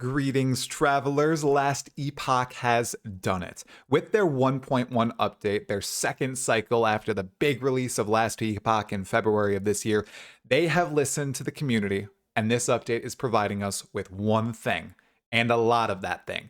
Greetings, travelers. Last Epoch has done it. With their 1.1 update, their second cycle after the big release of Last Epoch in February of this year, they have listened to the community, and this update is providing us with one thing, and a lot of that thing.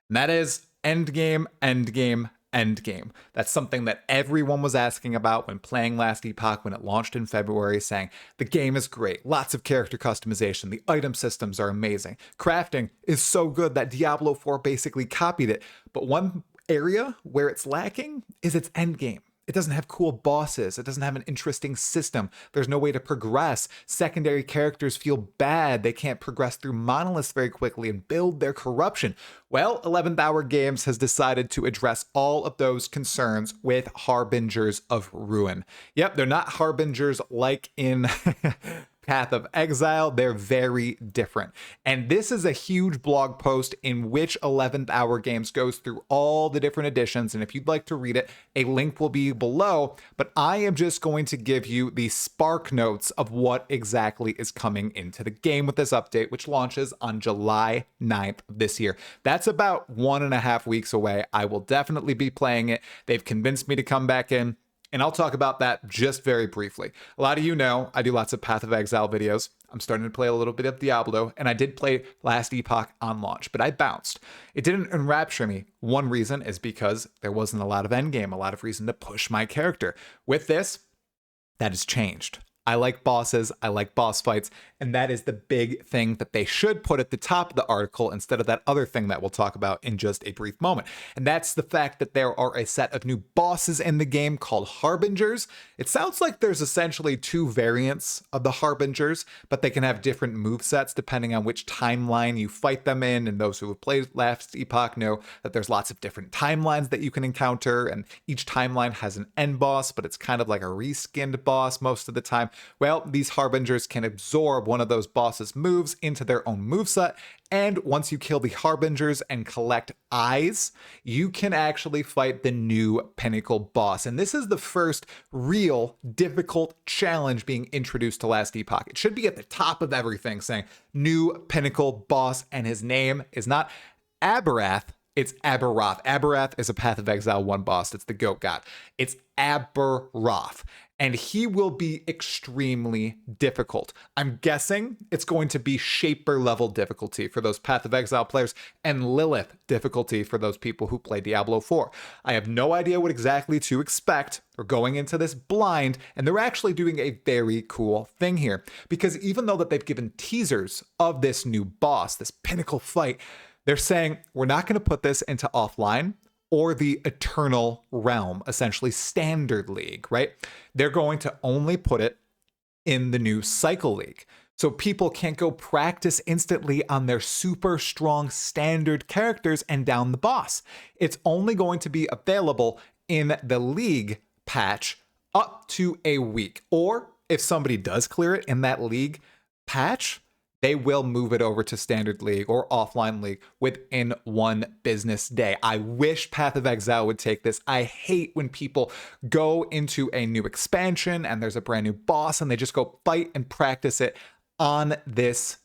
And that is endgame, endgame, endgame. That's something that everyone was asking about when playing Last Epoch when it launched in February, saying the game is great, lots of character customization, the item systems are amazing, crafting is so good that Diablo 4 basically copied it. But one area where it's lacking is its endgame. It doesn't have cool bosses. It doesn't have an interesting system. There's no way to progress. Secondary characters feel bad. They can't progress through monoliths very quickly and build their corruption. Well, 11th Hour Games has decided to address all of those concerns with Harbingers of Ruin. Yep, they're not Harbingers like in Path of Exile. They're very different. And this is a huge blog post in which 11th Hour Games goes through all the different editions. And if you'd like to read it, a link will be below. But I am just going to give you the spark notes of what exactly is coming into the game with this update, which launches on July 9th of this year. That's about 1.5 weeks away. I will definitely be playing it. They've convinced me to come back in. And I'll talk about that just very briefly. A lot of you know I do lots of Path of Exile videos. I'm starting to play a little bit of Diablo, and I did play Last Epoch on launch, but I bounced. It didn't enrapture me. One reason is because there wasn't a lot of endgame, a lot of reason to push my character. With this, that has changed. I like bosses, I like boss fights, and that is the big thing that they should put at the top of the article instead of that other thing that we'll talk about in just a brief moment. And that's the fact that there are a set of new bosses in the game called Harbingers. It sounds like there's essentially two variants of the Harbingers, but they can have different movesets depending on which timeline you fight them in, and those who have played Last Epoch know that there's lots of different timelines that you can encounter, and each timeline has an end boss, but it's kind of like a reskinned boss most of the time. Well, these Harbingers can absorb one of those bosses' moves into their own moveset, and once you kill the Harbingers and collect eyes, you can actually fight the new Pinnacle boss. And this is the first real difficult challenge being introduced to Last Epoch. It should be at the top of everything, saying new Pinnacle boss, and his name is not Aberath, it's Aberoth. Aberath is a Path of Exile 1 boss. It's the goat god. It's Aberoth. And he will be extremely difficult. I'm guessing it's going to be Shaper level difficulty for those Path of Exile players and Lilith difficulty for those people who play Diablo 4. I have no idea what exactly to expect. We're going into this blind, and they're actually doing a very cool thing here. Because even though that they've given teasers of this new boss, this Pinnacle fight, they're saying, we're not going to put this into offline or the Eternal Realm, essentially Standard League, right? They're going to only put it in the new Cycle League. So people can't go practice instantly on their super strong standard characters and down the boss. It's only going to be available in the League patch up to a week. Or if somebody does clear it in that League patch, they will move it over to Standard League or Offline League within 1 business day. I wish Path of Exile would take this. I hate when people go into a new expansion and there's a brand new boss and they just go fight and practice it on this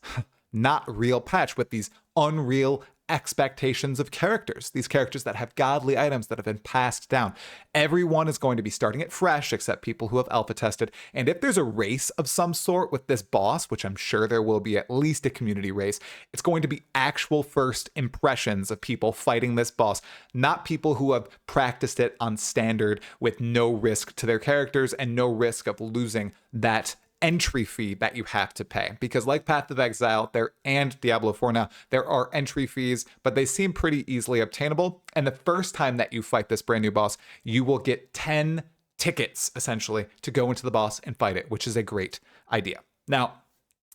not real patch with these unreal expectations of characters, these characters that have godly items that have been passed down. Everyone is going to be starting it fresh except people who have alpha tested. And if there's a race of some sort with this boss, which I'm sure there will be at least a community race, it's going to be actual first impressions of people fighting this boss, not people who have practiced it on standard with no risk to their characters and no risk of losing that entry fee that you have to pay. Because like Path of Exile there and Diablo 4 now, there are entry fees, but they seem pretty easily obtainable. And the first time that you fight this brand new boss, you will get 10 tickets essentially to go into the boss and fight it, which is a great idea. Now,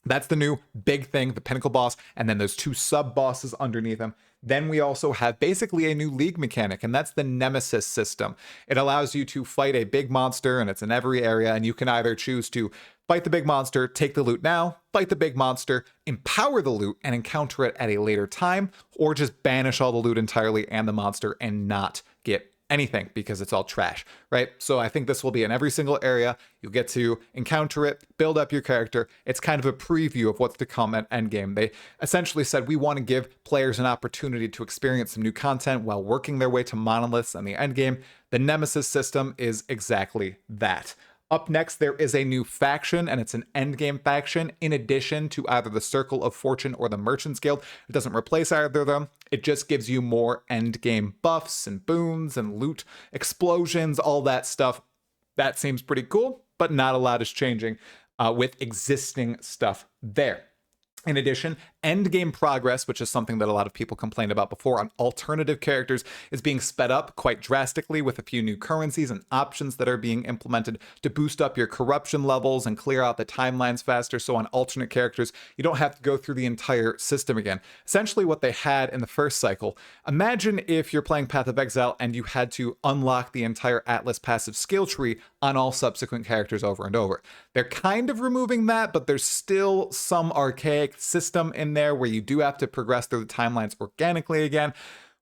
that's the new big thing, the Pinnacle boss, and then there's 2 sub bosses underneath him. Then we also have basically a new league mechanic, and that's the Nemesis system. It allows you to fight a big monster, and it's in every area, and you can either choose to fight the big monster, take the loot now, fight the big monster, empower the loot, and encounter it at a later time, or just banish all the loot entirely and the monster and not get anything because it's all trash, right? So I think this will be in every single area. You'll get to encounter it, build up your character. It's kind of a preview of what's to come at endgame. They essentially said we want to give players an opportunity to experience some new content while working their way to monoliths and the endgame. The Nemesis system is exactly that. Up next, there is a new faction, and it's an endgame faction in addition to either the Circle of Fortune or the Merchants Guild. It doesn't replace either of them. It just gives you more endgame buffs and boons and loot, explosions, all that stuff. That seems pretty cool, but not a lot is changing with existing stuff there. In addition, endgame progress, which is something that a lot of people complained about before on alternative characters, is being sped up quite drastically with a few new currencies and options that are being implemented to boost up your corruption levels and clear out the timelines faster. So on alternate characters, you don't have to go through the entire system again. Essentially what they had in the first cycle, imagine if you're playing Path of Exile and you had to unlock the entire Atlas passive skill tree on all subsequent characters over and over. They're kind of removing that, but there's still some archaic system in there where you do have to progress through the timelines organically again.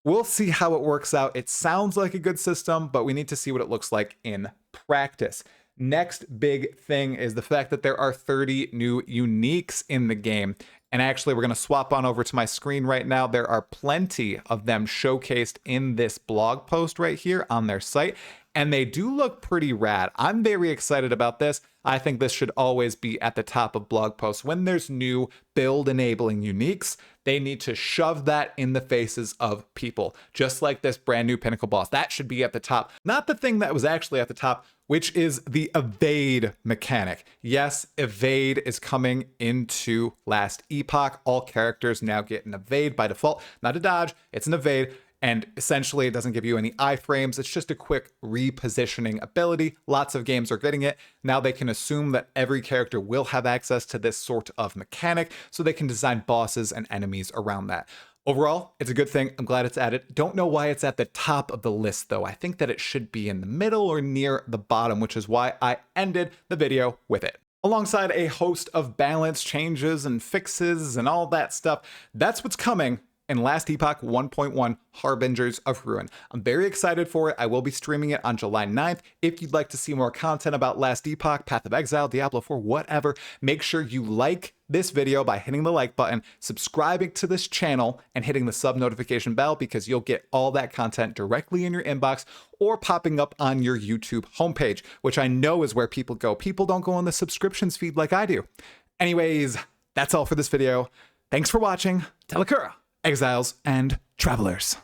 We'll see how it works out. It sounds like a good system, but we need to see what it looks like in practice. Next big thing is the fact that there are 30 new uniques in the game. And actually, we're going to swap on over to my screen right now. There are plenty of them showcased in this blog post right here on their site. And they do look pretty rad. I'm very excited about this. I think this should always be at the top of blog posts. When there's new build enabling uniques, they need to shove that in the faces of people, just like this brand new Pinnacle boss. That should be at the top. Not the thing that was actually at the top, which is the evade mechanic. Yes, evade is coming into Last Epoch. All characters now get an evade by default. Not a dodge, it's an evade. And essentially, it doesn't give you any iframes. It's just a quick repositioning ability. Lots of games are getting it. Now they can assume that every character will have access to this sort of mechanic, so they can design bosses and enemies around that. Overall, it's a good thing. I'm glad it's added. Don't know why it's at the top of the list, though. I think that it should be in the middle or near the bottom, which is why I ended the video with it. Alongside a host of balance changes and fixes and all that stuff, that's what's coming in Last Epoch 1.1 Harbingers of Ruin. I'm very excited for it. I will be streaming it on July 9th. If you'd like to see more content about Last Epoch, Path of Exile, Diablo 4, whatever, make sure you like this video by hitting the like button, subscribing to this channel, and hitting the sub notification bell because you'll get all that content directly in your inbox or popping up on your YouTube homepage, which I know is where people go. People don't go on the subscriptions feed like I do. Anyways, that's all for this video. Thanks for watching. Telakura, Exiles, and Travelers.